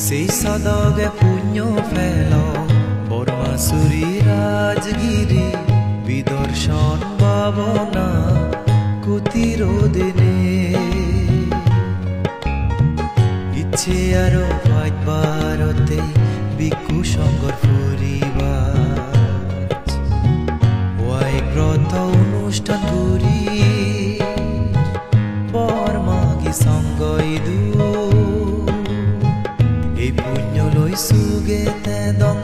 সেই সদগে পুণ্য ফেল বর্মাসুরি রাজগিরি বিদর্শন ভাবনা কুতিরোদিনে ইচ্ছে আরো পাইবারতে বিকু সঙ্গর পরিবার ওয়াই ব্রত অনুষ্ঠান ঘুরি বর্মাগি সঙ্গ ইদু এই পুণ্য লই সুগে তেদং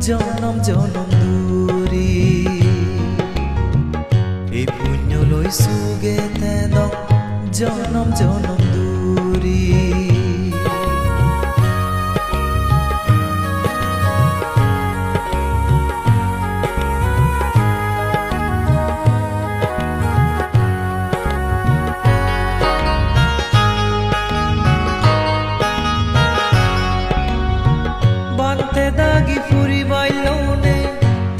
জনম জনম দূরি এই পুণ্য লই সুগে তেদং জনম জনম দূরি দাগি ফুরি বাইলনে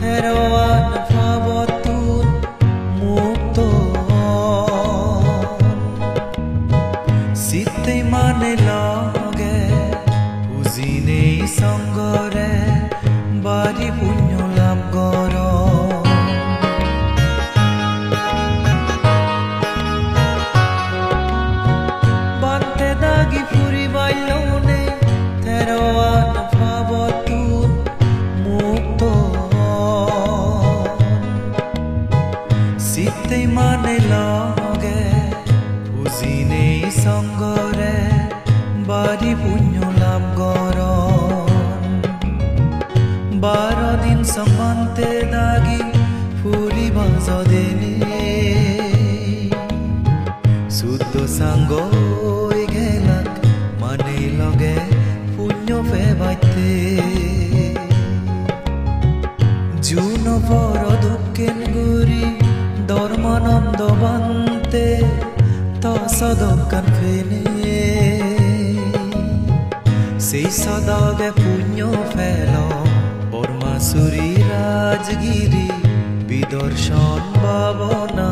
থেরওয়ান ভাবতুন মুক্ত সিতে মানে লাগে উজিনে সঙ্গরে বাড়ি পুণ্য লাভ কর বান্তে দাগি ফুরি বাইলনে থেরওয়ান সিতে মানে লাগে উজিনে সঙ্গরে বাড়ি পুণ্য লাভ কর 12 দিন সমান্তে দাগি ফুরি বাজদেনে শুদ্ধ সাঙ্গ গেলাক মানে লগে পুণ্য ফেবাইতে জুন পর দুঃখেন গুরি ধর্মানন্দ বান্তে তসদকান ফেনে সেই সদগে পুণ্য ফেল বর্মাসুরি রাজগিরি বিদর্শন ভাবনা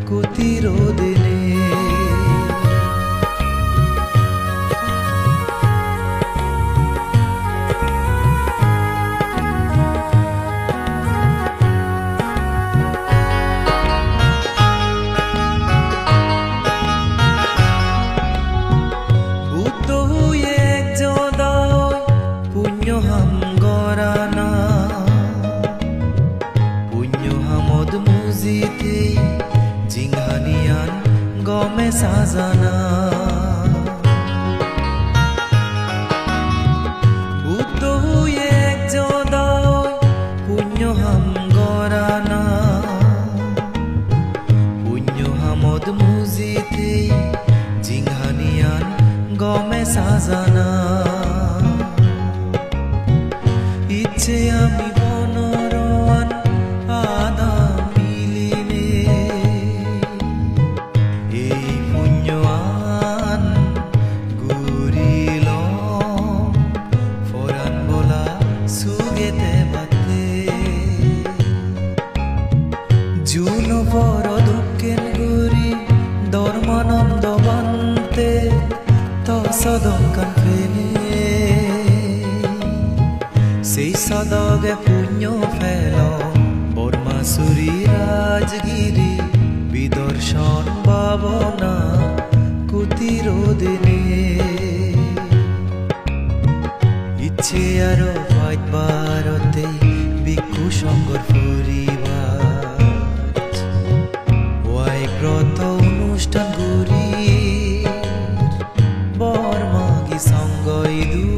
কুতিরোদিনে জিংহানিয়ান গমে সাজানা বুদ্ধ হুয়ে এক জদয় পুণ্য হাম গরানা পুণ্য হামদ মুজিতে জিংহানিয়ান গমে সাজানা ইচ্ছে আমি বনরওয়ান আদা জুন পর দুঃখেন গুরি ধর্মানন্দ বান্তে তসদকান ফেনে সেই সদগে পুণ্য ফেল বর্মাসুরি রাজগিরি বিদর্শন ভাবনা কুতিরোদিনে ইচ্ছে আরো পাইবারতে বিকু সঙ্গর পরিবার ব্রত অনুষ্ঠান ঘুরি বর্মাগি সঙ্গ ইদু